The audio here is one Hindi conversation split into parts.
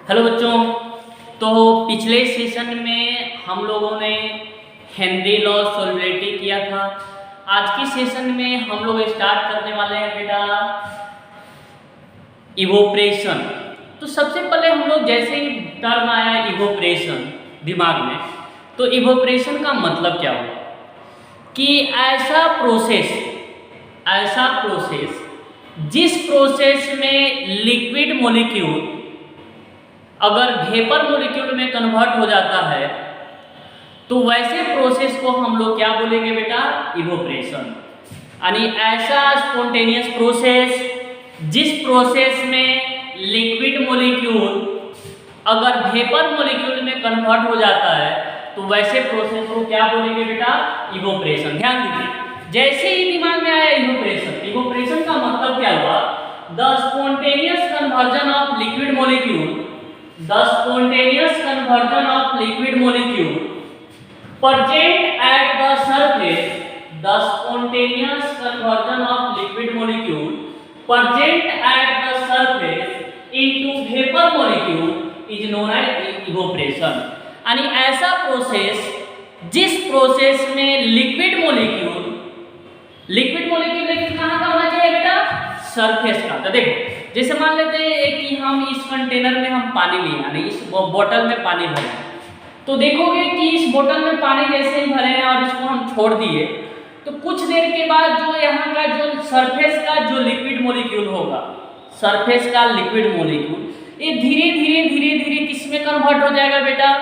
हेलो बच्चों। तो पिछले सेशन में हम लोगों ने हेनरी लॉ सोलिबिलिटी किया था। आज के सेशन में हम लोग स्टार्ट करने वाले हैं बेटा इवोपरेशन। तो सबसे पहले हम लोग जैसे ही टर्म आया इवोपरेशन दिमाग में, तो इवोपरेशन का मतलब क्या हुआ कि ऐसा प्रोसेस जिस प्रोसेस में लिक्विड मॉलिक्यूल अगर वेपर मॉलिक्यूल में कन्वर्ट हो जाता है तो वैसे प्रोसेस को हम लोग क्या बोलेंगे बेटा, इवोपरेशन। यानी ऐसा स्पॉन्टेनियस प्रोसेस जिस प्रोसेस में लिक्विड मॉलिक्यूल अगर वेपर मॉलिक्यूल में कन्वर्ट हो जाता है तो वैसे प्रोसेस को क्या बोलेंगे बेटा, इवोपरेशन। ध्यान दीजिए, जैसे ही दिमाग में आया इवोपरेशन का मतलब क्या हुआ, the spontaneous conversion of liquid molecule present at the surface, the spontaneous conversion of liquid molecule present at the surface into vapor molecule is known as evaporation। यानी ऐसा प्रोसेस जिस प्रोसेस में लिक्विड मॉलिक्यूल लेकिन कहाँ का होना चाहिए बेटा, सरफेस का। तो देखो, जैसे मान लेते हैं कि हम इस कंटेनर में हम पानी लिए, यानी इस बोतल में पानी भरे हैं, तो देखोगे कि इस बोतल में पानी जैसे ही भरे हैं और इसको हम छोड़ दिए तो कुछ देर के बाद जो यहाँ का जो सरफेस का जो लिक्विड मॉलिक्यूल होगा, सरफेस का लिक्विड मॉलिक्यूल ये धीरे धीरे किस में कन्वर्ट हो जाएगा बेटा,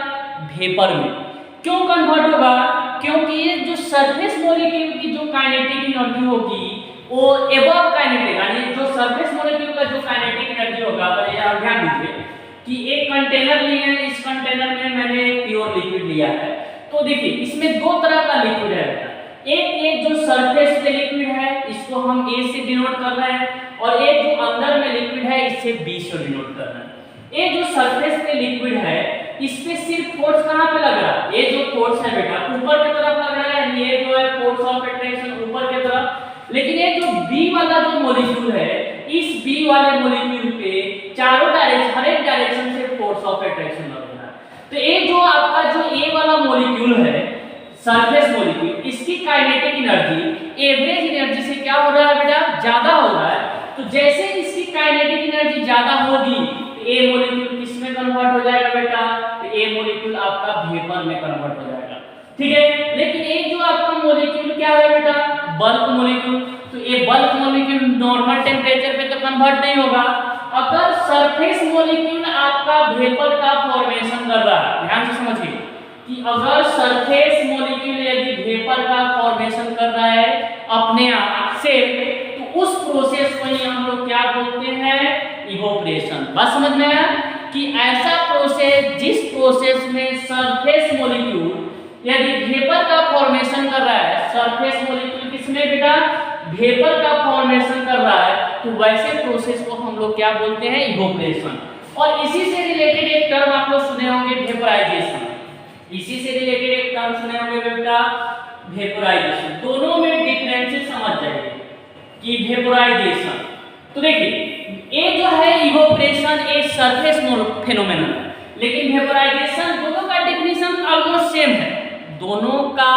वेपर में। क्यों कन्वर्ट होगा, क्योंकि ये जो सरफेस मॉलिक्यूल की जो काइनेटिक एनर्जी होगी वो एबव काइनेटिक, यानी जो सरफेस मॉलिक्यूल का जो काइनेटिक एनर्जी होगा, पर यार ध्यान दीजिए कि एक कंटेनर लिए हैं, इस कंटेनर में मैंने प्योर लिक्विड लिया है। तो देखिए इसमें दो तरह का लिक्विड है बेटा, एक जो सरफेस पे लिक्विड है इसको हम ए से डिनोट कर रहे हैं, और एक जो अंदर में लिक्विड है इसे बी से डिनोट कर रहे हैं। ये जो सरफेस पे लिक्विड है इस पे सिर्फ फोर्स कहाँ पे लग रहा है, ये जो फोर्स है बेटा ऊपर की तरफ लग रहा है, ये जो है फोर्स ऑफ अट्रैक्शन ऊपर की तरफ। लेकिन ये जो बी वाला जो मॉलिक्यूल है, इस बी वाले मॉलिक्यूल पे चारों डायरेक्शन, हर एक डायरेक्शन से फोर्स ऑफ अट्रैक्शन लग रहा है। तो ये जो आपका जो ए वाला मॉलिक्यूल है, सरफेस मॉलिक्यूल, इसकी काइनेटिक एनर्जी एवरेज एनर्जी से क्या हो रहा है बेटा, ज्यादा हो रहा है। तो जैसे इसकी काइनेटिक एनर्जी ज्यादा होगी तो ए मॉलिक्यूल किस में कन्वर्ट हो जाएगा बेटा, तो ए मॉलिक्यूल आपका वेपर में कन्वर्ट हो जाएगा। ठीक है, लेकिन एक जो आपका मॉलिक्यूल क्या है बेटा, बल्क मॉलिक्यूल, तो ये बल्क मॉलिक्यूल नॉर्मल टेम्परेचर पे तो कन्वर्ट नहीं होगा। अगर सरफेस मॉलिक्यूल आपका वेपर का फॉर्मेशन कर रहा है, ध्यान से समझिए कि अगर सरफेस मॉलिक्यूल यदि वेपर का फॉर्मेशन कर रहा है अपने आप से, तो उस प्रोसेस को ही हम लोग क्या बोलते हैं, इवोपरेशन। बात समझ में आया कि ऐसा प्रोसेस जिस प्रोसेस में सरफेस मॉलिक्यूल यदि वेपर का फॉर्मेशन कर रहा है, सरफेस मॉलिक्यूल किसमें बेटा, वेपर का फॉर्मेशन कर रहा है, तो वैसे प्रोसेस को हम लोग क्या बोलते हैं, इवोपरेशन। और इसी से रिलेटेड एक टर्म आप लोग सुने होंगे, वेपराइजेशन। इसी से रिलेटेड एक टर्म सुने होंगे बेटा, वेपराइजेशन। दोनों में डिफरेंसेस समझ जाइए कि वेपराइजेशन, तो देखिए ये जो है इवोपरेशन एक सरफेस फेनोमेनन है, लेकिन वेपराइजेशन दोनों का डेफिनेशन ऑलमोस्ट सेम है, दोनों का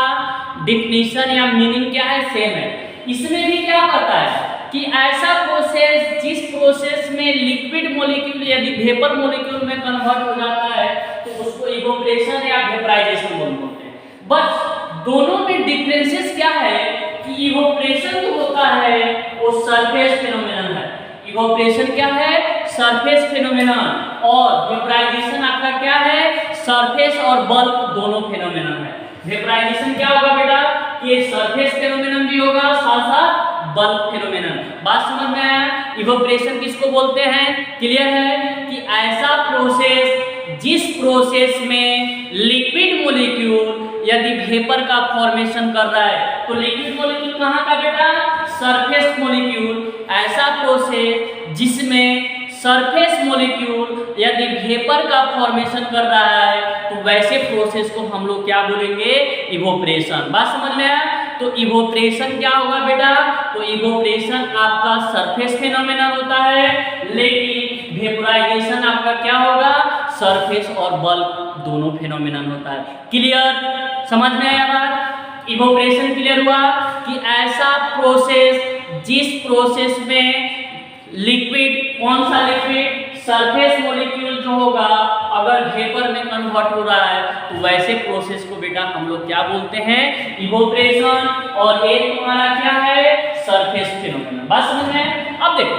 डेफिनेशन या मीनिंग क्या है, सेम है। इसमें भी क्या पता है कि ऐसा प्रोसेस जिस प्रोसेस में लिक्विड मॉलिक्यूल यदि वेपर मॉलिक्यूल में कन्वर्ट हो जाता है तो उसको इवोपरेशन या वेपराइजेशन बोलते हैं। बस दोनों में डिफरेंसेस क्या है कि इवोपरेशन जो होता है वो सरफेस फेनोमेनन है, इवोपरेशन क्या है, सरफेस फेनोमेनन, और वेपराइजेशन आपका क्या है, सरफेस और बल्क दोनों फेनोमेनन है। वेपराइजेशन क्या होगा बेटा, कि सरफेस फेनोमेनन भी होगा साथ साथ बल्क फेनोमेनन। बात समझ में आया, इवोपरेशन किसको बोलते हैं, क्लियर है कि ऐसा प्रोसेस जिस प्रोसेस में लिक्विड मॉलिक्यूल यदि वेपर का फॉर्मेशन कर रहा है, तो लिक्विड मॉलिक्यूल कहाँ का बेटा, सरफेस मॉलिक्यूल। ऐसा प्रोसेस जिसमें सरफेस मॉलिक्यूल यदि वेपर का फॉर्मेशन कर रहा है तो वैसे प्रोसेस को हम लोग क्या बोलेंगे, इवोपरेशन। बात समझ में आया, तो इवोपरेशन क्या होगा बेटा, तो इवोपरेशन आपका सरफेस फेनोमेनन होता है, लेकिन वेपोराइजेशन आपका क्या होगा, सरफेस और बल्क दोनों फेनोमेनन होता है। क्लियर, समझ में आया बात? इवोपरेशन क्लियर हुआ कि ऐसा प्रोसेस जिस प्रोसेस में लिक्विड, कौन सा लिक्विड, सरफेस मॉलिक्यूल जो होगा अगर वेपर में कन्वर्ट हो रहा है तो वैसे प्रोसेस को बेटा हम लोग क्या बोलते हैं, इवोपरेशन। और ये तुम्हारा क्या है, सरफेस फेनोमेनन। बात समझ में? अब देखो,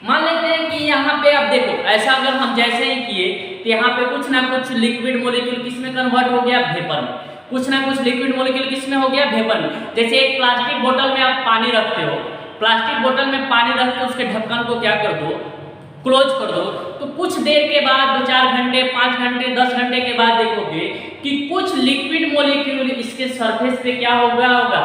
मान लेते हैं कि यहाँ पे अब देखो ऐसा अगर हम जैसे ही किए तो यहाँ पे कुछ ना कुछ लिक्विड मॉलिक्यूल किस में कन्वर्ट हो गया, वेपर में। कुछ ना कुछ लिक्विड मॉलिक्यूल किस में हो गया, वेपर में। जैसे एक प्लास्टिक बोतल में आप पानी रखते हो, प्लास्टिक बोतल में पानी रख के उसके ढक्कन को क्या कर दो, क्लोज कर दो, तो कुछ देर के बाद 2-4 घंटे, 5 घंटे, 10 घंटे के बाद देखोगे कि कुछ लिक्विड मॉलिक्यूल इसके सरफेस पे क्या हो गया होगा,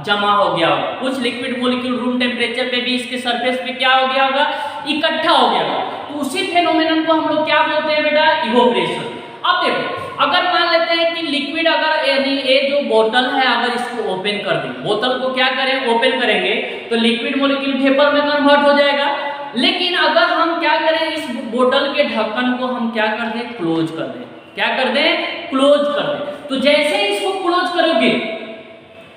जमा हो गया होगा। कुछ लिक्विड मॉलिक्यूल रूम टेम्परेचर पे भी इसके सरफेस पे क्या हो गया होगा, इकट्ठा हो गया होगा। तो उसी फेनोमेनन को हम लोग क्या बोलते हैं बेटा, इवोपरेशन। अब देखो, अगर मान लेते हैं कि लिक्विड अगर ये जो बोतल है अगर इसको ओपन कर दें, बोतल को क्या करें, ओपन करेंगे तो लिक्विड मॉलिक्यूल वेपर में कन्वर्ट हो जाएगा। लेकिन अगर हम क्या करें, इस बोतल के ढक्कन को हम क्या कर दें, क्लोज कर दें। क्या कर दें, क्लोज कर दें। तो जैसे ही इसको क्लोज करोगे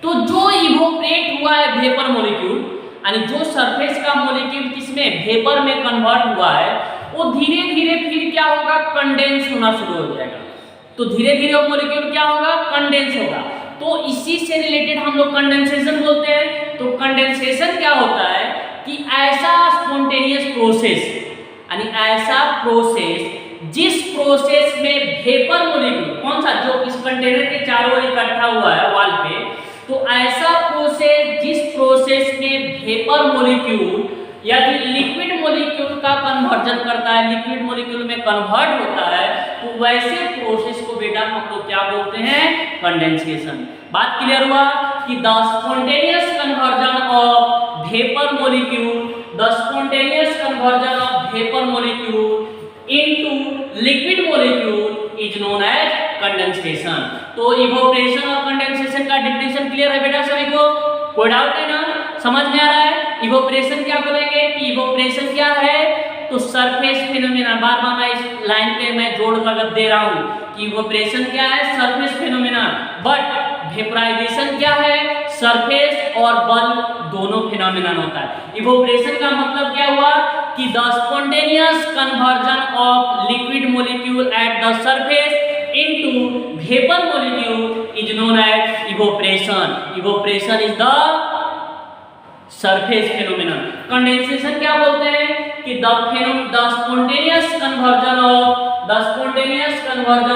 तो जो इवोपरेट हुआ है वेपर मॉलिक्यूल, यानी जो सरफेस का मॉलिक्यूल किसमें, वेपर में कन्वर्ट हुआ है, वो धीरे धीरे फिर क्या होगा, कंडेंस होना शुरू हो जाएगा। तो धीरे धीरे वो मॉलिक्यूल क्या होगा, कंडेंस होगा। तो इसी से रिलेटेड हम लोग कंडेंसेशन बोलते हैं। तो कंडेंसेशन क्या होता है कि ऐसा स्पॉन्टेनियस प्रोसेस, यानी ऐसा प्रोसेस जिस प्रोसेस में वेपर मॉलिक्यूल, कौन सा, जो इस कंटेनर के चारों ओर इकट्ठा हुआ है वॉल पे, तो ऐसा प्रोसेस जिस प्रोसेस में वेपर मॉलिक्यूल यदि लिक्विड मॉलिक्यूल का कन्वर्जन करता है, लिक्विड मॉलिक्यूल में कन्वर्ट होता है, तो वैसे प्रोसेस को बेटा हम लोग क्या बोलते हैं, कंडेंसेशन। बात क्लियर हुआ कि the spontaneous conversion of vapour molecule, the spontaneous conversion of vapour molecule into liquid molecule is known as condensation. तो इवोपरेशन और कंडेंसेशन का डेफिनेशन क्लियर है बेटा सभी को? कोई डाउट है ना, समझ में आ रहा है? इवोपरेशन क्या बोलेंगे कि इवोपरेशन क्या है, तो सरफेस फेनोमेनन। बार बार मैं इस लाइन पे मैं जोड़ कर दे रहा हूँ कि इवोपरेशन क्या है, सरफेस फेनोमेनन। बट वेपराइजेशन क्या है, सरफेस और बल्क दोनों फेनोमेनन होता है। इवोपरेशन का मतलब क्या हुआ कि the spontaneous conversion of liquid molecule at the surface into vapor molecule is known as evaporation. Evaporation is the surface phenomenon. Condensation क्या बोलते हैं कि the spontaneous conversion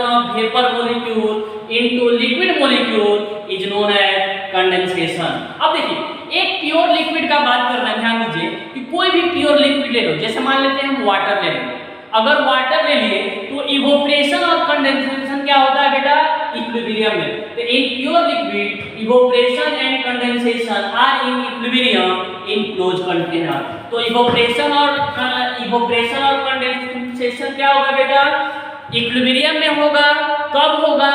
of vapor molecule into liquid molecule is known as condensation. अब देखिए, एक प्योर लिक्विड का बात करना है, ध्यान दीजिए कि कोई भी प्योर लिक्विड ले लो, जैसे मान लेते हैं हम वाटर ले लेंगे। अगर वाटर ले लिए तो इवोपरेशन और कंडेंसेशन क्या होता है बेटा, इक्विलिब्रियम में। तो in pure liquid evaporation and condensation are in equilibrium in close container. तो इवोपरेशन और कंडेंसेशन क्या होगा बेटा, इक्विलिब्रियम में होगा। कब होगा,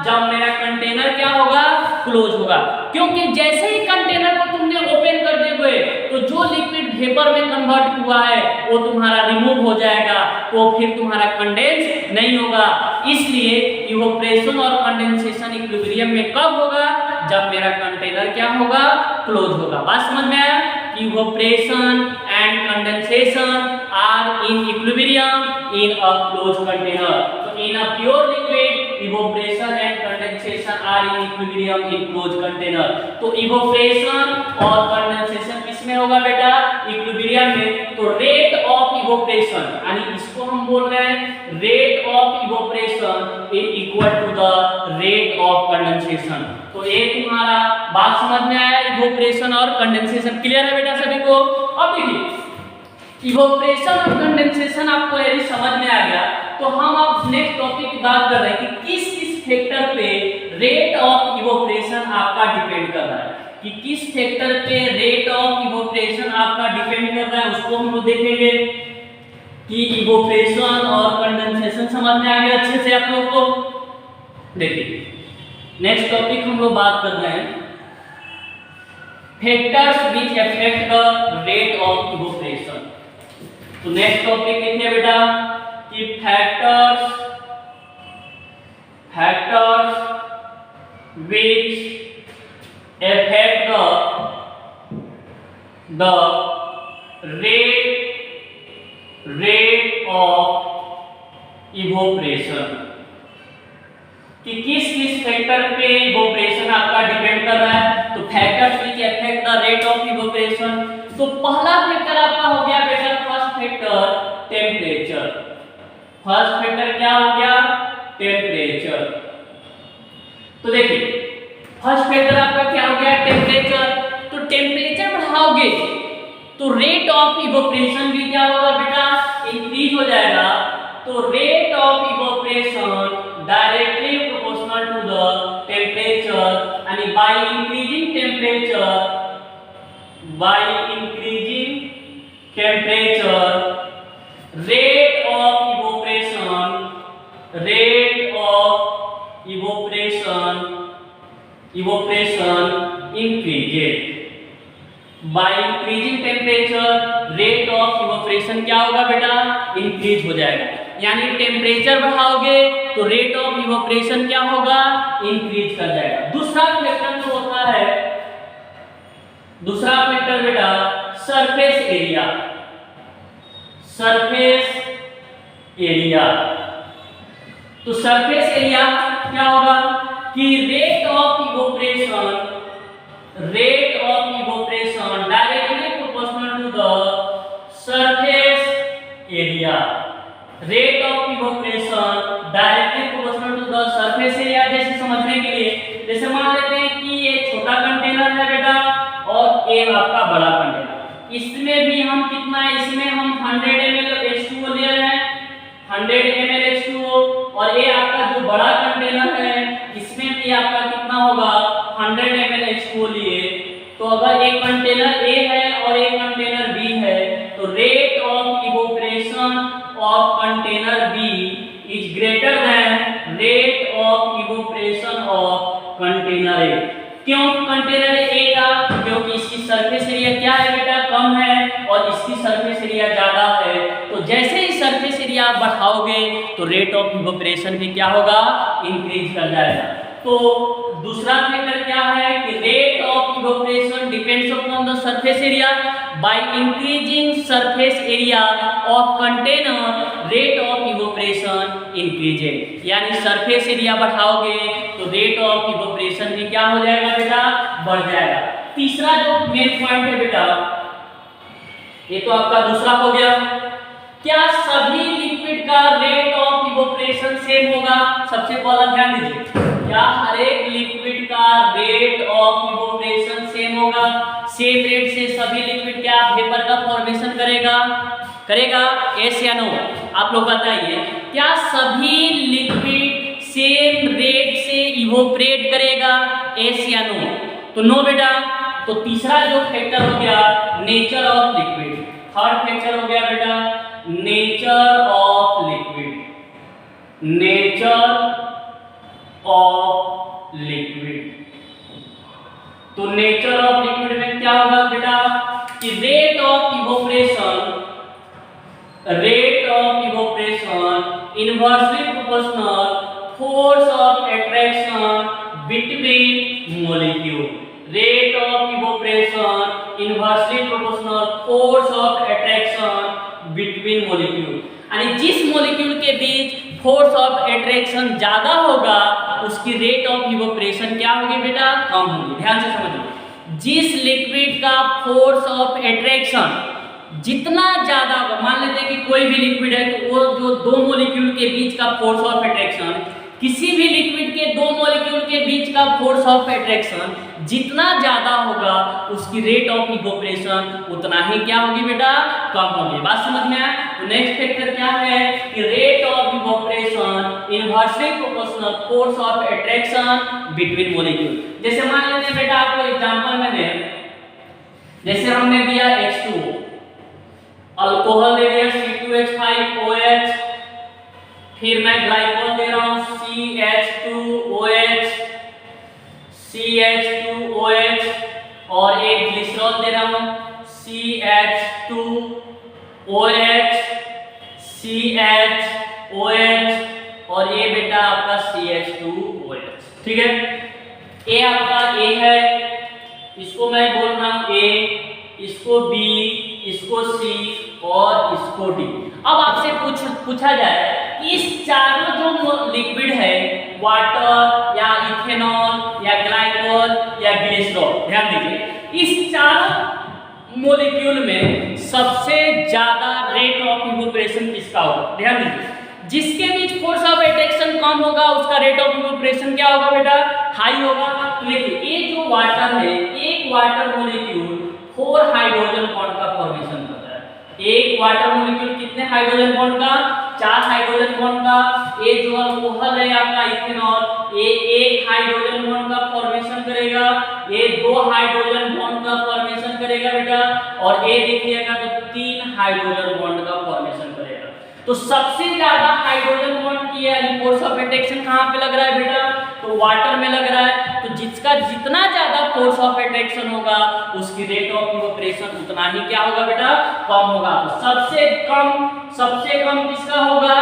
जब मेरा कंटेनर क्या होगा, क्लोज होगा। क्योंकि जैसे ही कंटेनर को तुमने ओपन कर दोगे तो जो लिक्विड वेपर में कन्वर्ट हुआ है वो तुम्हारा रिमूव हो जाएगा, तो फिर तुम्हारा कंडेंस नहीं होगा। इसलिए इवोपरेशन और कंडेंसेशन इक्विलिब्रियम में कब होगा, जब मेरा कंटेनर क्या होगा, क्लोज होगा। बात समझ में आया? Evaporation and condensation are in equilibrium in a close container. तो in a pure liquid evaporation and condensation are in equilibrium in close container. तो इवोपरेशन और कंडेंसेशन किसमें होगा बेटा, इक्विलिब्रियम में। तो रेट ऑफ इवोपरेशन, यानी इसको हम बोल रहे हैं rate of evaporation is equal to the rate of condensation. तो ये तुम्हारा बात समझ में आया, इवोपरेशन और कंडेंसेशन क्लियर है बेटा सभी को? अब देखिए, इवोपरेशन और कंडेंसेशन आपको यदि समझ में आ गया तो हम अब नेक्स्ट टॉपिक की बात कर रहे हैं कि किस किस फैक्टर पे रेट ऑफ इवोपरेशन आपका डिपेंड कर रहा है, कि किस फैक्टर पे रेट ऑफ इवोपरेशन आपका डिपेंड कर रहा है, उसको हम लोग देखेंगे। कि इवोपरेशन और कंडेंसेशन समझ में आ गया अच्छे से आप लोगों को? देखिए, नेक्स्ट टॉपिक हम लोग बात कर रहे हैं factors which affect the rate of evaporation. तो नेक्स्ट टॉपिक लिखिए बेटा कि factors the rate of evaporation, कि किस किस फैक्टर पे इवोपरेशन आपका डिपेंड कर रहा है। तो factors which affect the rate of evaporation, तो पहला फैक्टर आपका हो गया बेटा first factor temperature. First factor क्या हो गया? टेम्परेचर। तो देखिए फर्स्ट फैक्टर आपका क्या हो गया? टेम्परेचर। तो टेम्परेचर बढ़ाओगे तो रेट ऑफ इवोपरेशन भी क्या होगा बेटा? इंक्रीज हो जाएगा। तो rate of evaporation directly proportional to the temperature, and by increasing temperature, rate of evaporation increases. By increasing temperature, rate of evaporation क्या होगा बेटा? इंक्रीज हो जाएगा। यानी टेम्परेचर बढ़ाओगे तो रेट ऑफ इवोपरेशन क्या होगा? इंक्रीज कर जाएगा। दूसरा फैक्टर जो होता है, दूसरा फैक्टर बेटा सरफेस एरिया। सरफेस एरिया, तो सरफेस एरिया क्या होगा? कि rate of evaporation directly proportional to the surface area. Rate of evaporation directly proportional to the surface area. जैसे समझने के लिए, जैसे मान लेते हैं कि ये छोटा कंटेनर है बेटा और ये आपका बड़ा कंटेनर। इसमें भी हम कितना, इसमें हम 100 ml H2O ले रहे हैं, 100 ml H2O, और ये आपका जो बड़ा कंटेनर है इसमें भी आपका कितना होगा? 100 ml H2O लिए। तो अगर एक कंटेनर A है और एक कंटेनर B है, तो rate of evaporation of container B is greater than rate of evaporation of container A। क्यों कंटेनर A का? क्योंकि इसकी सरफेस एरिया क्या है बेटा? कम है, और इसकी सरफेस एरिया ज्यादा है। तो जैसे ही सरफेस एरिया बढ़ाओगे तो रेट ऑफ इवोपरेशन भी क्या होगा? इंक्रीज कर जाएगा। तो दूसरा फैक्टर क्या है कि rate of evaporation depends upon the surface area. By increasing surface area of container rate of evaporation increases. यानी सरफेस एरिया बढ़ाओगे तो रेट ऑफ इवोपरेशन भी क्या हो जाएगा बेटा? बढ़ जाएगा। तीसरा जो मेन पॉइंट है बेटा, ये तो आपका दूसरा हो गया। क्या सभी लिक्विड का रेट ऑफ इवोपरेशन सेम होगा? सबसे पहला ध्यान दीजिए, क्या हर एक लिक्विड का रेट ऑफ इवोपरेशन सेम होगा? सेम रेट से सभी लिक्विड क्या वेपर का फॉर्मेशन करेगा? यस या नो? आप लोग बताइए, क्या सभी लिक्विड सेम रेट से इवोपरेट करेगा? यस या नो? तो नो बेटा। तो तीसरा जो फैक्टर हो गया nature of liquid. Third factor हो गया बेटा nature of liquid. Nature of liquid, तो नेचर ऑफ लिक्विड में क्या होगा बेटा? कि rate of evaporation inversely proportional force of attraction between molecule. Rate of evaporation inversely proportional force of attraction between molecule. यानी जिस मॉलिक्यूल के बीच फोर्स ऑफ अट्रैक्शन ज्यादा होगा उसकी रेट ऑफ इवोपरेशन क्या होगी बेटा? कम होगी। ध्यान से समझिए, जिस लिक्विड का फोर्स ऑफ अट्रैक्शन जितना ज्यादा होगा, मान लेते हैं कि कोई भी लिक्विड है तो वो जो दो मॉलिक्यूल के बीच का फोर्स ऑफ अट्रैक्शन, किसी भी लिक्विड के दो मॉलिक्यूल के बीच का फोर्स ऑफ अट्रैक्शन जितना ज्यादा होगा उसकी रेट ऑफ इवोपरेशन उतना ही क्या होगी बेटा? कम होगी। बात समझ में आया? तो नेक्स्ट फैक्टर क्या है कि rate of evaporation inversely proportional force of attraction between molecule. जैसे मान लेते हैं बेटा, आपको एग्जांपल में दें, जैसे हमने दिया H2O, अल्कोहल दे दिया C2H5OH, फिर मैं ग्लाइकोल दे रहा हूं CH2OH, और एक ग्लिसरॉल दे रहा हूं CH2OH, और ये बेटा आपका CH2OH। ठीक है, ये आपका A है, इसको मैं बोल रहा हूं A, इसको बी, इसको सी और इसको डी। अब आपसे पूछा जाए कि इस चारों जो लिक्विड है, वाटर या इथेनॉल या ग्लाइकोल या ग्लिसरॉल, ध्यान दीजिए, इस चारों मॉलिक्यूल में सबसे ज्यादा रेट ऑफ इवोपरेशन किसका होगा? ध्यान दीजिए, जिसके बीच फोर्स ऑफ अट्रैक्शन कम होगा उसका रेट ऑफ इवोपरेशन क्या होगा बेटा? हाई होगा। तो देखिए ये जो वाटर है, एक वाटर मॉलिक्यूल 4 हाइड्रोजन बॉन्ड का फॉर्मेशन करता है। एक वाटर मॉलिक्यूल कितने हाइड्रोजन बॉन्ड का? 4 हाइड्रोजन बॉन्ड का। ये जो अल्कोहल है आपका इथेनॉल, ये 1 हाइड्रोजन बॉन्ड का फॉर्मेशन करेगा, ये 2 हाइड्रोजन बॉन्ड का फॉर्मेशन करेगा बेटा, और ये देखिएगा तो 3 हाइड्रोजन बॉन्ड का फॉर्मेशन करेगा। तो सबसे ज्यादा हाइड्रोजन बॉन्ड की फोर्स ऑफ अट्रैक्शन कहाँ पे लग रहा है बेटा? तो वाटर में लग रहा है। तो जिसका जितना ज्यादा फोर्स ऑफ अट्रैक्शन होगा उसकी रेट ऑफ इवोपरेशन उतना ही क्या होगा बेटा? कम होगा। तो सबसे कम किसका होगा?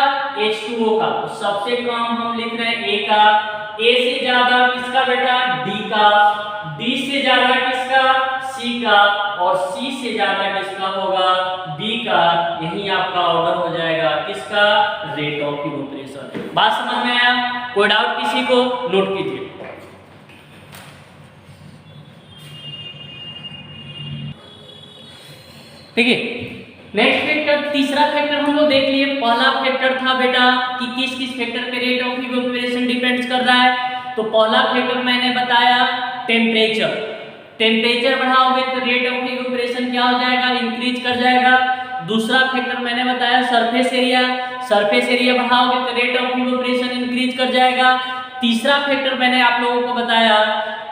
H2O का। तो सबसे कम हम लिख रहे हैं A का। A से ज्यादा किसका बेटा? D का। D से ज्यादा किसका? C का। और C से ज्यादा किसका होगा? B का। यही आपका ऑर्डर हो जाएगा किसका? Rate of evaporation. बात समझ में आया? कोई डाउट किसी को? नोट कीजिए। ठीक है, नेक्स्ट फैक्टर, तीसरा फैक्टर हम लोग देख लिए। पहला फैक्टर था बेटा कि किस किस फैक्टर पे रेट ऑफ इवोपरेशन डिपेंड्स कर रहा है। तो पहला फैक्टर मैंने बताया टेम्परेचर। टेम्परेचर बढ़ाओगे तो रेट ऑफ इवोपरेशन क्या हो जाएगा? इंक्रीज कर जाएगा। दूसरा फैक्टर मैंने बताया सरफेस एरिया। सरफेस एरिया बढ़ाओगे तो रेट ऑफ इवोपरेशन इंक्रीज कर जाएगा। तीसरा फैक्टर मैंने आप लोगों को बताया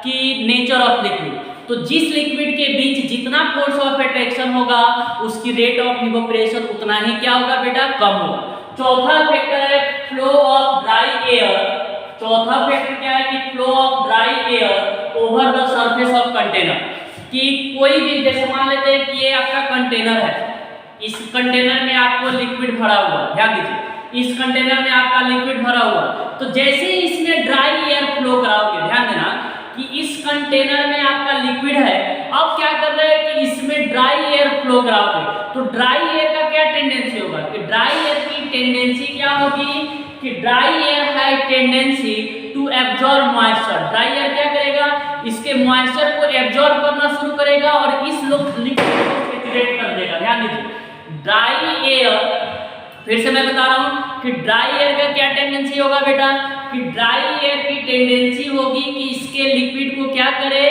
कि नेचर ऑफ लिक्विड। तो जिस लिक्विड के बीच जितना फोर्स ऑफ अट्रैक्शन होगा उसकी रेट ऑफ इवोपरेशन उतना ही क्या होगा बेटा? कम होगा। चौथा फैक्टर है फ्लो ऑफ ड्राई एयर। चौथा फैक्टर क्या है कि flow of dry air over the surface of container. कि कोई भी, जैसे मान लेते हैं कि ये आपका कंटेनर है, इस कंटेनर में आपको लिक्विड भरा हुआ, ध्यान दीजिए, इस कंटेनर में आपका लिक्विड भरा हुआ, तो जैसे ही इसमें ड्राई एयर फ्लो कराओगे, ध्यान देना कि इस कंटेनर में आपका लिक्विड है, अब क्या कर रहे हैं कि इसमें ड्राई एयर फ्लो कराओगे, तो ड्राई एयर का क्या टेंडेंसी होगा कि ड्राई एयर की टेंडेंसी क्या होगी कि ड्राई एयर है tendency to absorb moisture. Dry air क्या करेगा? इसके मॉइस्चर को एब्जॉर्ब करना शुरू करेगा और इस लिक्विड को सैचुरेट कर देगा। ध्यान दीजिए, ड्राई एयर, फिर से मैं बता रहा हूं कि ड्राई एयर का क्या टेंडेंसी होगा बेटा कि ड्राई एयर की टेंडेंसी होगी कि इसके लिक्विड को क्या करे,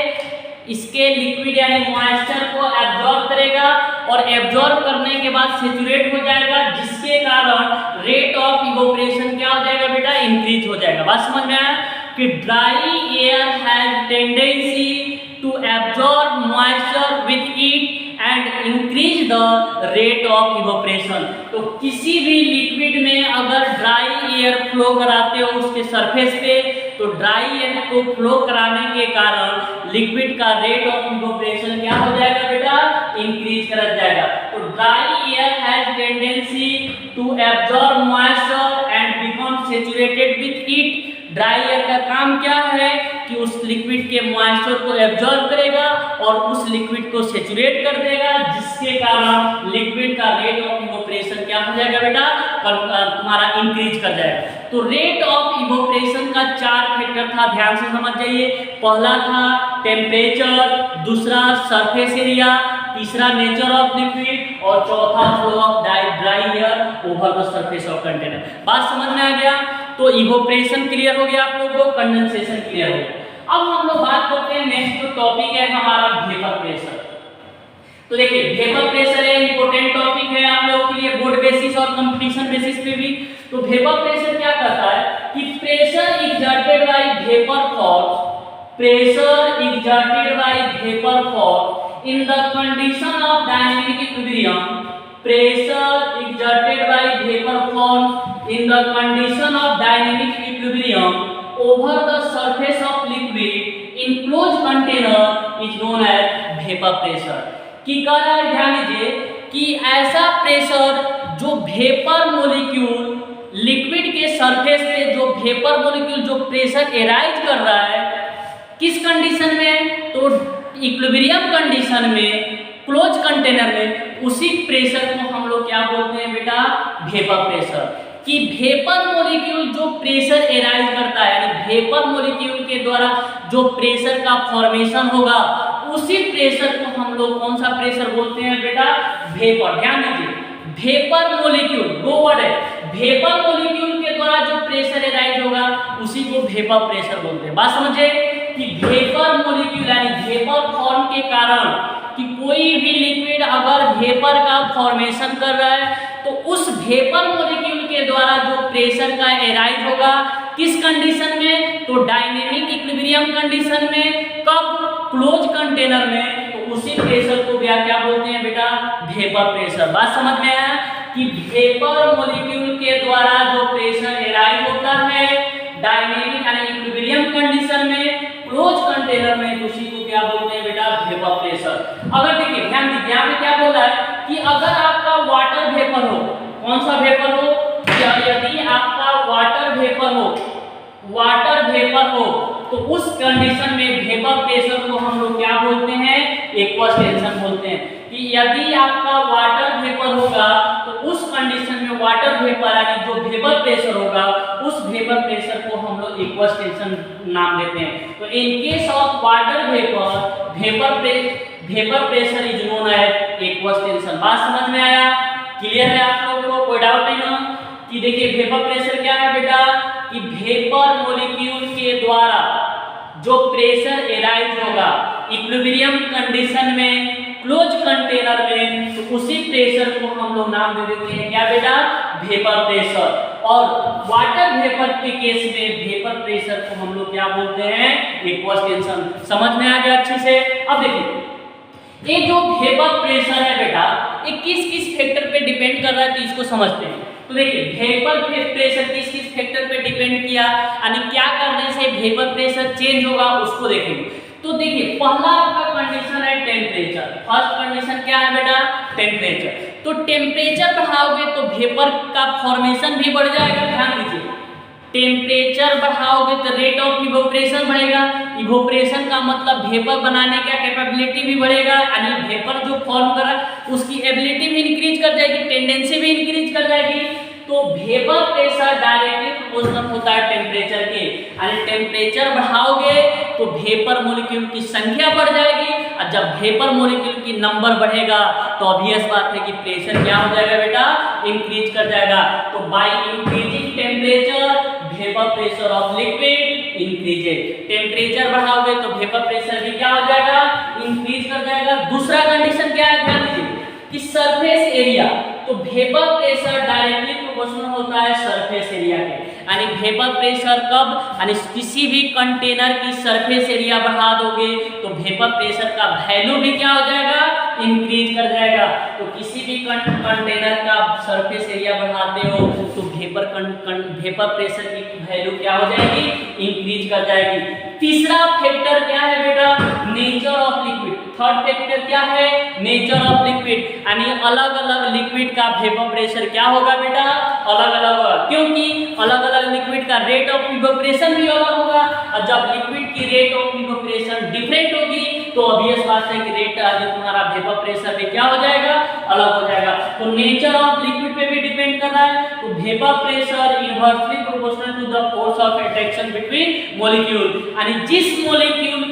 इसके लिक्विड यानी मॉइस्चर को एब्जॉर्ब करेगा और एब्जॉर्ब करने के बाद सैचुरेट हो जाएगा, जिसके कारण रेट ऑफ इवोपरेशन क्या हो जाएगा बेटा? इंक्रीज हो जाएगा। बात समझ में आया कि dry air has tendency to absorb moisture with it and increase the rate of evaporation. तो किसी भी लिक्विड में अगर ड्राई एयर फ्लो कराते हो उसके सरफेस पे, तो ड्राई एयर को फ्लो कराने के कारण लिक्विड का रेट ऑफ इवोपरेशन क्या हो जाएगा बेटा? इंक्रीज कर जाएगा। तो dry air has tendency to absorb moisture and become saturated with it. Dry air का काम क्या है कि उस लिक्विड के मॉइस्चर को एब्जॉर्ब करेगा और उस लिक्विड को सैचुरेट कर देगा, जिसके कारण लिक्विड का रेट ऑफ इवोपरेशन क्या हो जाएगा बेटा? तुम्हारा इंक्रीज कर जाएगा। तो रेट ऑफ इवोपरेशन का 4 फैक्टर था, ध्यान से समझ जाइए। पहला था टेम्परेचर, दूसरा सरफेस एरिया, तीसरा नेचर ऑफ लिक्विड और चौथा flow of dry air over the surface of container. बात समझ में आ गया? तो इवोपरेशन क्लियर हो गया आप लोगों को, कंडेंसेशन क्लियर हो गया। अब हम लोग बात करते हैं नेक्स्ट जो टॉपिक है हमारा वेपर प्रेशर। तो देखिए वेपर प्रेशर है इंपॉर्टेंट टॉपिक है आप लोगों के लिए बोर्ड बेसिस और कंपटीशन बेसिस पे भी। तो वेपर प्रेशर क्या करता है कि pressure exerted by vapour force, pressure exerted by vapour force in the condition of dynamic equilibrium, pressure exerted by vapor forms in the condition of dynamic equilibrium over the surface of liquid in closed container is known as vapor pressure। की कह रहा है, ध्यान दीजिए कि ऐसा प्रेशर जो वेपर मॉलिक्यूल लिक्विड के सरफेस पे जो वेपर मॉलिक्यूल जो प्रेशर एराइज कर रहा है, किस कंडीशन में? तो इक्विलिब्रियम कंडीशन में क्लोज कंटेनर में, उसी प्रेशर को हम लोग क्या बोलते हैं बेटा, वेपर प्रेशर। कि वेपर मॉलिक्यूल जो प्रेशर एराइज करता है, यानी वेपर मॉलिक्यूल के द्वारा जो प्रेशर का फॉर्मेशन होगा, उसी प्रेशर को हम लोग कौन सा प्रेशर बोलते हैं बेटा, वेपर। ध्यान दीजिए, वेपर मॉलिक्यूल, दो वर्ड है, वेपर मॉलिक्यूल के द्वारा जो प्रेशर एराइज होगा उसी को वेपर प्रेशर बोलते हैं। बात समझे कि वेपर मॉलिक्यूल यानी वेपर फॉर्म के कारण, कि कोई भी लिक्विड अगर वेपर का फॉर्मेशन कर रहा है तो उस वेपर मॉलिक्यूल के द्वारा जो प्रेशर का एराइज होगा, किस कंडीशन में, तो डायनेमिक इक्विलिब्रियम कंडीशन में। कब, क्लोज कंटेनर में। तो उसी प्रेशर को क्या बोलते हैं बेटा, वेपर प्रेशर। बात समझ में आया कि वेपर मॉलिक्यूल के द्वारा जो प्रेशर एराइज होता है डायनेमिक यानी इक्विलिब्रियम कंडीशन में, क्लोज कंटेनर में, उसी को क्या बोलते हैं बेटा, वेपर प्रेशर। अगर देखिए, ध्यान दीजिए, यहाँ पे क्या बोल रहा है कि अगर आपका वाटर वेपर हो, कौन सा वेपर हो, यदि आपका वाटर वेपर हो, वाटर वेपर हो, तो उस कंडीशन में वेपर प्रेशर को हम लोग क्या बोलते हैं, एक्वस टेंशन बोलते हैं। कि यदि आपका वाटर वेपर होगा तो उस कंडीशन में वाटर वेपर यानी जो वेपर प्रेशर होगा, उस वेपर प्रेशर को हम लोग एक्वस टेंशन नाम देते हैं। तो in case of water vapour, vapour pressure is known as aqueous tension. बात समझ में आया, क्लियर है आप लोगों को, कोई डाउट नहीं ना। कि देखिए वेपर प्रेशर क्या है बेटा, कि वेपर मॉलिक्यूल के द्वारा जो प्रेशर एराइज होगा इक्विलिब्रियम कंडीशन में, क्लोज कंटेनर में, तो उसी प्रेशर को हम लोग नाम दे देते हैं क्या बेटा, वेपर प्रेशर। और वाटर वेपर के केस में वेपर प्रेशर को हम लोग क्या बोलते हैं, एक्वस टेंशन। समझ में आ गया अच्छे से। अब देखिए, ये जो वेपर प्रेशर है बेटा, ये किस किस फैक्टर पे डिपेंड कर रहा है, तो इसको समझते हैं। तो देखिए, वेपर प्रेशर किस किस फैक्टर पे डिपेंड किया, यानी क्या करने से वेपर प्रेशर चेंज होगा, उसको देखेंगे। तो देखिए, पहला आपका कंडीशन है टेम्परेचर। फर्स्ट कंडीशन क्या है बेटा, टेम्परेचर। तो टेम्परेचर बढ़ाओगे तो वेपर का फॉर्मेशन भी बढ़ जाएगा। ध्यान दीजिए, टेम्परेचर बढ़ाओगे तो रेट ऑफ इवोपरेशन बढ़ेगा। इवोपरेशन का मतलब वेपर बनाने का कैपेबिलिटी भी बढ़ेगा, यानी वेपर जो फॉर्म कर रहा है उसकी एबिलिटी भी इंक्रीज कर जाएगी, टेंडेंसी भी इंक्रीज कर जाएगी। तो वेपर प्रेशर डायरेक्टली प्रोपोर्शनल होता है टेम्परेचर के, यानी टेम्परेचर बढ़ाओगे तो वेपर मॉलिक्यूल की संख्या बढ़ जाएगी, और जब वेपर मॉलिक्यूल की नंबर बढ़ेगा तो ऑब्वियस बात है कि प्रेशर क्या हो जाएगा बेटा, इंक्रीज कर जाएगा। तो by increasing temperature vapour pressure of liquid increases. Temperature बढ़ाओगे तो वेपर प्रेशर भी क्या हो जाएगा, इंक्रीज कर जाएगा। दूसरा कंडीशन क्या है, ध्यान दीजिए कि सरफेस एरिया। तो वेपर प्रेशर डायरेक्टली प्रोपोर्शनल होता है सरफेस एरिया के, यानी वेपर प्रेशर कब, यानी किसी भी कंटेनर की सरफेस एरिया बढ़ा दोगे तो वेपर प्रेशर का वैल्यू भी क्या हो जाएगा, इंक्रीज कर जाएगा। तो किसी भी कंटेनर का सरफेस एरिया बढ़ाते हो तो वेपर प्रेशर की वैल्यू क्या हो जाएगी, इंक्रीज कर जाएगी। तीसरा फैक्टर क्या है बेटा, nature of liquid. Third factor क्या है, नेचर ऑफ लिक्विड, यानी अलग अलग लिक्विड का वेपर प्रेशर क्या होगा बेटा, अलग अलग होगा। क्योंकि अलग अलग लिक्विड का रेट ऑफ इवोपरेशन भी अलग होगा, और जब लिक्विड की रेट ऑफ इवोपरेशन डिफरेंट होगी तो ऑब्वियस बात है कि रेट तुम्हारा वेपर प्रेशर भी क्या हो जाएगा, अलग हो जाएगा। तो नेचर ऑफ लिक्विड पे भी डिपेंड कर रहा है। तो vapour pressure inversely proportional to the force of attraction between molecule, यानी जिस मॉलिक्यूल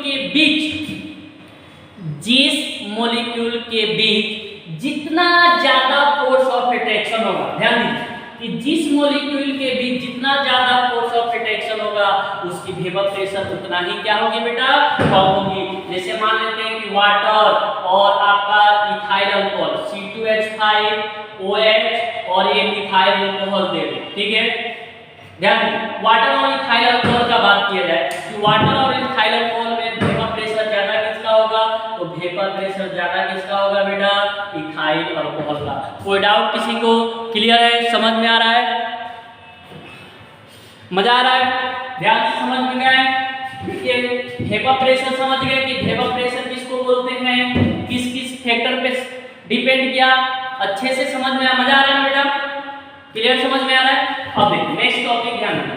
के बीच जितना ज्यादा फोर्स ऑफ अट्रैक्शन होगा, ध्यान दीजिए कि जिस मॉलिक्यूल के बीच जितना ज्यादा फोर्स ऑफ अट्रैक्शन होगा उसकी वेपर प्रेशर उतना ही क्या होगी बेटा, कम होगी। जैसे मान लेते हैं कि वाटर और आपका इथाइल अल्कोहल C2H5OH और ये मिथाइल अल्कोहल दे दे, ठीक है। ध्यान दीजिए, वाटर और इथाइल अल्कोहल का बात किया जाए कि वाटर और इथाइल अल्कोहल में वेपर प्रेशर ज्यादा किसका होगा, तो वेपर प्रेशर ज्यादा किसका होगा बेटा, इथाइल अल्कोहल का। कोई डाउट किसी को, क्लियर है, समझ में आ रहा है, मजा आ रहा है, ध्यान से समझ में गया है। वेपर प्रेशर समझ गए कि वेपर प्रेशर किसको बोलते हैं, किस किस फैक्टर पे डिपेंड किया, अच्छे से समझ में, मजा आ रहा है बेटा, क्लियर, समझ में आ रहा है। अब देखिए नेक्स्ट टॉपिक, ध्यान देना।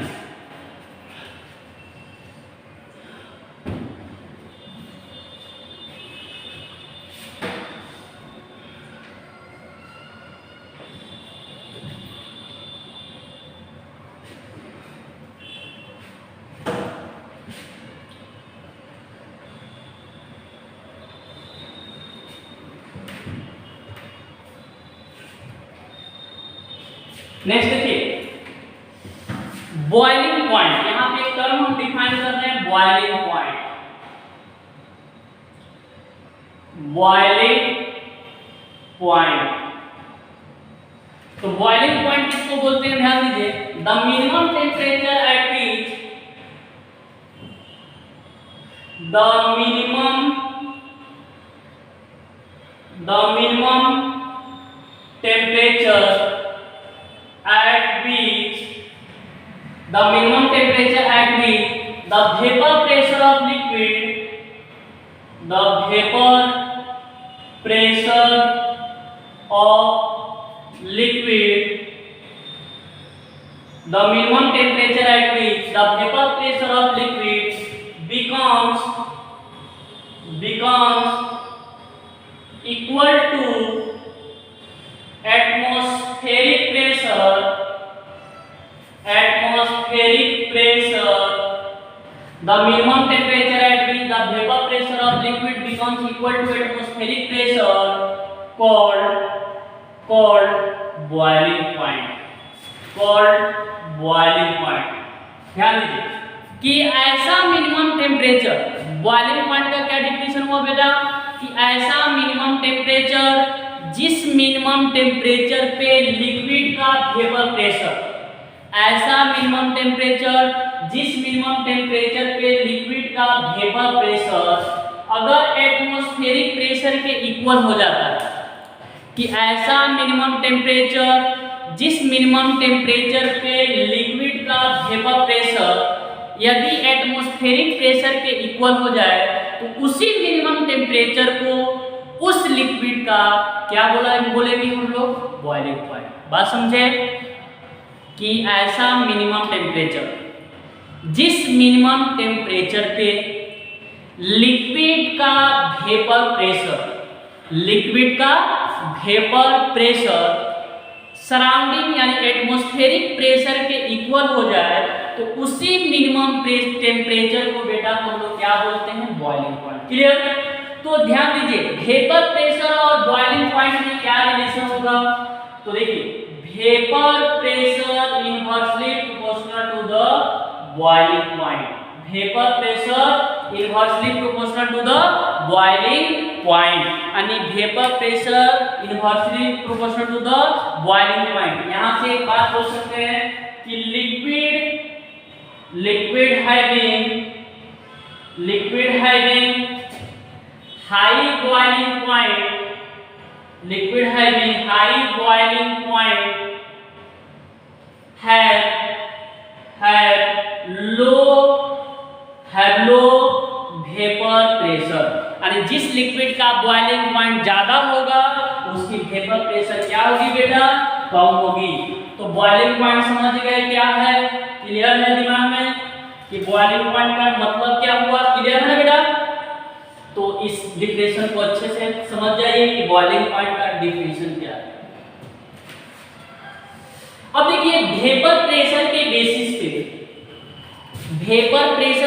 नेक्स्ट देखिए बॉइलिंग पॉइंट, यहां पे एक टर्म हम डिफाइन कर रहे हैं बॉइलिंग पॉइंट। बॉइलिंग पॉइंट, तो बॉइलिंग पॉइंट किसको बोलते हैं ध्यान दीजिए, the minimum temperature at which the minimum temperature at which the minimum temperature at which the vapor pressure of liquid, the vapor pressure of liquid, the minimum temperature at which the vapor pressure of liquid becomes equal to atmospheric pressure, the minimum temperature at which the vapor pressure of liquid becomes equal to atmospheric pressure called boiling point, ध्यान दीजिए कि ऐसा मिनिमम टेम्परेचर, बॉइलिंग पॉइंट का क्या डिफिनेशन हुआ बेटा, कि ऐसा मिनिमम टेम्परेचर जिस मिनिमम टेम्परेचर पे लिक्विड का वेपर प्रेशर, ऐसा मिनिमम टेम्परेचर जिस मिनिमम टेम्परेचर पे लिक्विड का वेपर प्रेशर अगर एटमॉस्फेरिक प्रेशर के इक्वल हो जाता है, कि ऐसा मिनिमम टेम्परेचर जिस मिनिमम टेम्परेचर पे लिक्विड का वेपर प्रेशर यदि एटमॉस्फेरिक प्रेशर के इक्वल हो जाए तो उसी मिनिमम टेम्परेचर को उस लिक्विड का क्या बोलेंगे हम लोग, बॉइलिंग पॉइंट। बात समझे कि ऐसा मिनिमम टेम्परेचर जिस मिनिमम टेम्परेचर पे लिक्विड का वेपर प्रेशर सराउंडिंग यानी एटमॉस्फेरिक प्रेशर के इक्वल हो जाए तो उसी मिनिमम टेम्परेचर को बेटा हम लोग क्या बोलते हैं, बॉइलिंग पॉइंट। क्लियर? तो ध्यान दीजिए वेपर प्रेशर और बॉइलिंग पॉइंट में क्या रिलेशन होगा, तो देखिए vapour pressure inversely proportional to the boiling point, vapour pressure inversely proportional to the boiling point, यानी vapour pressure inversely proportional to the boiling point. यहां से एक बात बोल सकते हैं कि liquid having high boiling point, liquid having high boiling point have low vapor pressure, यानी जिस लिक्विड का बॉइलिंग पॉइंट ज्यादा होगा उसकी वेपर प्रेशर क्या होगी बेटा, कम होगी। तो बॉइलिंग पॉइंट समझ गए क्या है, क्लियर है दिमाग में कि बॉइलिंग पॉइंट का मतलब क्या हुआ, क्लियर है बेटा। तो इस डिफिनेशन को अच्छे से समझ जाइए कि बॉइलिंग पॉइंट का डिफिनेशन क्या है। अब देखिए वेपर प्रेशर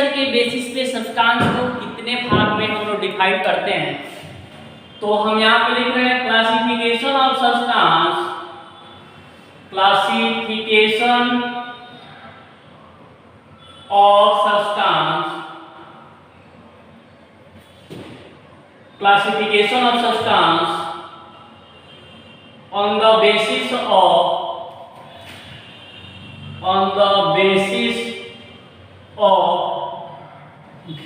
के बेसिस पे सब्सटेंस को कितने भाग में हम लोग डिवाइड करते हैं, तो हम यहाँ पे लिख रहे हैं classification of substance, classification of substance on the basis of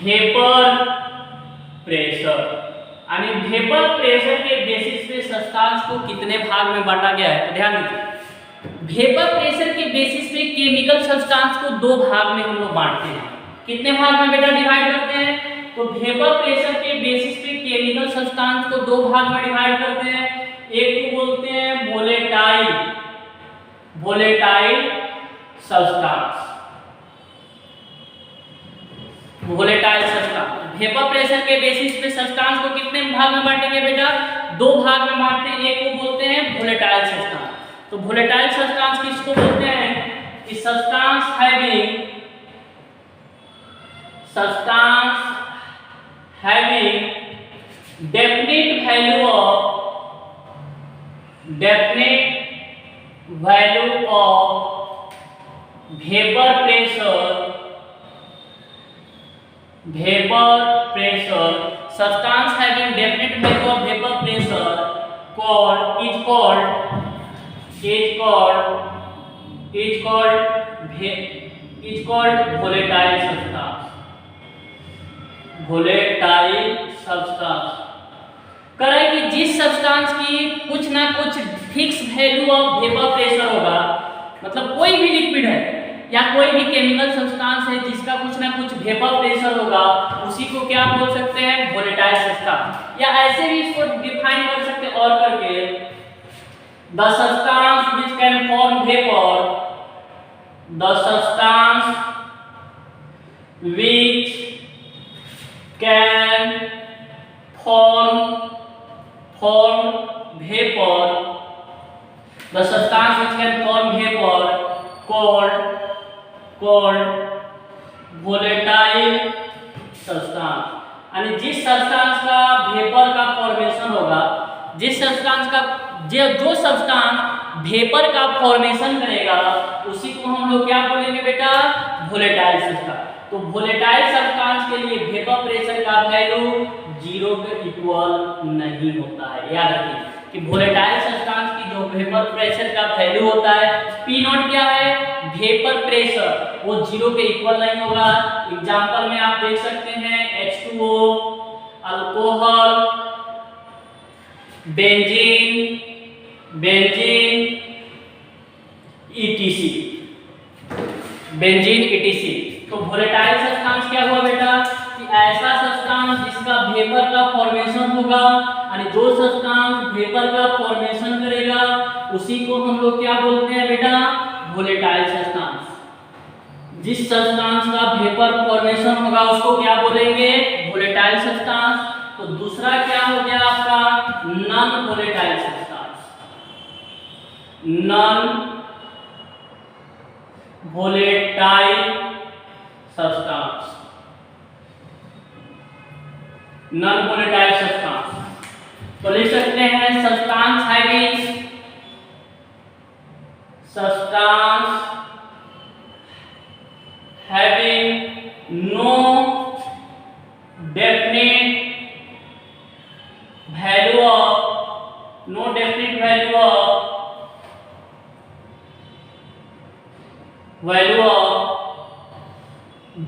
vapour pressure, यानी वेपर प्रेशर के बेसिस पे सब्सटेंस को कितने भाग में बांटा गया है। तो ध्यान दीजिए वेपर प्रेशर के बेसिस पे केमिकल सब्सटेंस को दो भाग में हम लोग बांटते हैं। कितने भाग में बेटा डिवाइड करते हैं, तो वेपर प्रेशर के बेसिस पे केमिकल सब्सटेंस को दो भाग में डिवाइड करते हैं। एक को बोलते हैं वोलेटाइल सब्सटेंस, वेपर प्रेशर के बेसिस पे सब्सटेंस को कितने भाग में बांटेंगे बेटा, दो भाग में बांटते हैं। एक को बोलते हैं वोलेटाइल सब्सटेंस। तो वोलेटाइल सब्सटेंस किसको बोलते हैं, कि substance having definite value of vapour pressure substance having definite value of vapor pressure is called volatile substance। करें कि जिस सब्सटेंस की कुछ ना कुछ fix value of vapour pressure होगा, मतलब कोई भी लिक्विड है या कोई भी केमिकल सब्सटेंस है जिसका कुछ ना कुछ वेपर प्रेशर होगा, उसी को क्या बोल सकते हैं, वोलेटाइल सब्सटेंस। या ऐसे भी इसको डिफाइन कर सकते हैं और करके, the substance which can form vapour, the substance which can form vapor, the substance which can form vapor called volatile substance। यानी जिस सब्सटेंस का वेपर का फॉर्मेशन होगा, जिस सब्सटेंस का जो सब्सटेंस वेपर का फॉर्मेशन करेगा, उसी को हम लोग क्या बोलेंगे बेटा, वोलेटाइल सब्सटेंस। तो वोलेटाइल सब्सटेंस के लिए वेपर प्रेशर का वैल्यू 0 के इक्वल नहीं होता है। याद रखिए कि वोलेटाइल सब्सटेंस की जो वेपर प्रेशर का वैल्यू होता है P नॉट क्या है, वेपर प्रेशर, वो 0 के इक्वल नहीं होगा। एग्जांपल में आप देख सकते हैं H2O, अल्कोहल, बेंजीन etc। तो वोलेटाइल सब्सटेंस क्या हुआ बेटा, कि ऐसा सब्सटेंस जिसका वेपर का फॉर्मेशन होगा, यानी जो सब्सटेंस वेपर का फॉर्मेशन करेगा, उसी को हम लोग क्या बोलते हैं बेटा, वोलेटाइल सब्सटेंस। जिस सब्सटेंस का वेपर फॉर्मेशन होगा उसको क्या बोलेंगे, वोलेटाइल सब्सटेंस। तो दूसरा क्या हो गया आपका, non volatile substance. Non volatile substance, non volatile substance. तो लिख सकते हैं substance having no definite value of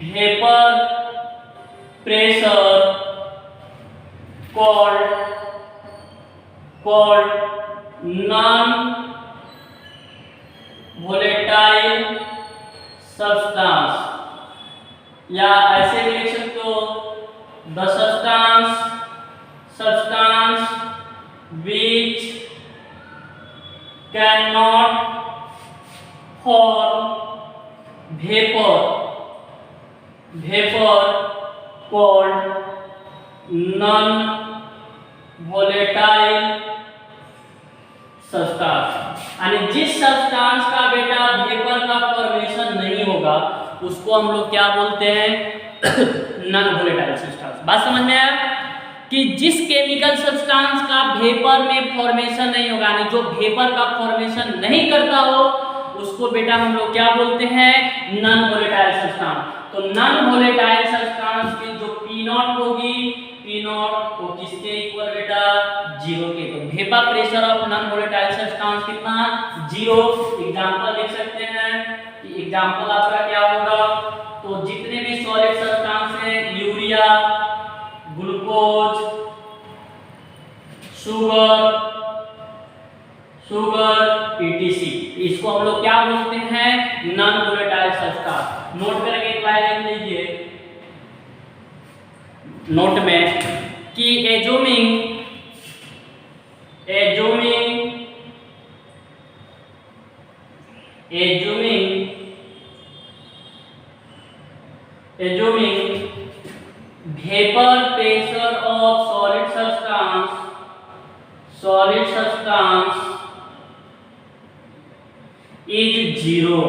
vapour pressure called non-volatile substance। या ऐसे भी लिख सकते हो, the substance which cannot form vapor called non-volatile substance. यानी जिस सब्सटेंस का बेटा वेपर का फॉर्मेशन नहीं होगा, उसको हम लोग क्या बोलते हैं, नॉन वोलेटाइल सब्सटेंस। बात समझ में आया कि जिस केमिकल सब्सटेंस का वेपर में फॉर्मेशन नहीं होगा, यानी जो वेपर का फॉर्मेशन नहीं करता हो, उसको बेटा हम लोग क्या बोलते हैं, नॉन वोलेटाइल सब्सटेंस। तो नॉन वोलेटाइल सब्सटेंस की जो P नॉट होगी, P नॉट वो किसके इक्वल बेटा, 0 के। तो vapour pressure of non volatile substance कितना, 0। एग्जांपल लिख सकते हैं कि एग्जांपल आपका क्या होगा, तो जितने भी सॉलिड सब्सटेंस हैं, यूरिया, ग्लूकोज, शुगर etc, इसको हम लोग क्या बोलते हैं, नॉन वोलेटाइल सब्सटेंस। नोट करके एक लाइन लिख लीजिए नोट में कि assuming vapour pressure of solid substance is 0।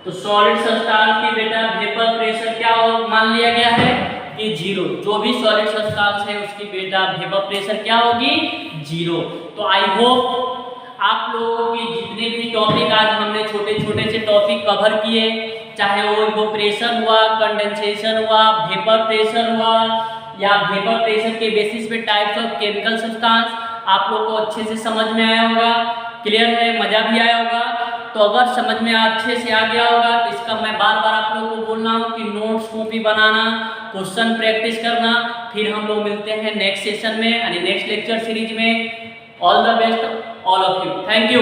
तो सॉलिड सब्सटेंस की बेटा वेपर प्रेशर क्या हो मान लिया गया है कि 0। जो भी सॉलिड सब्सटेंस है उसकी बेटा वेपर प्रेशर क्या होगी, 0। तो आई आप लोगों के जितने भी टॉपिक आज हमने छोटे छोटे से टॉपिक कवर किए, चाहे वो इवोपरेशन हुआ, कंडेंसेशन हुआ, वेपर प्रेशर हुआ, या वेपर प्रेशर के बेसिस पे टाइप्स ऑफ केमिकल सब्सटेंस, आप लोग को अच्छे से समझ में आया होगा, क्लियर है, मजा भी आया होगा। तो अगर समझ में अच्छे से आ गया होगा तो इसका मैं बार बार आप लोगों को बोल रहा हूँ कि नोट्स कॉपी बनाना, क्वेश्चन प्रैक्टिस करना। फिर हम लोग मिलते हैं नेक्स्ट सेशन में यानी नेक्स्ट लेक्चर सीरीज में। All the best all of you, thank you.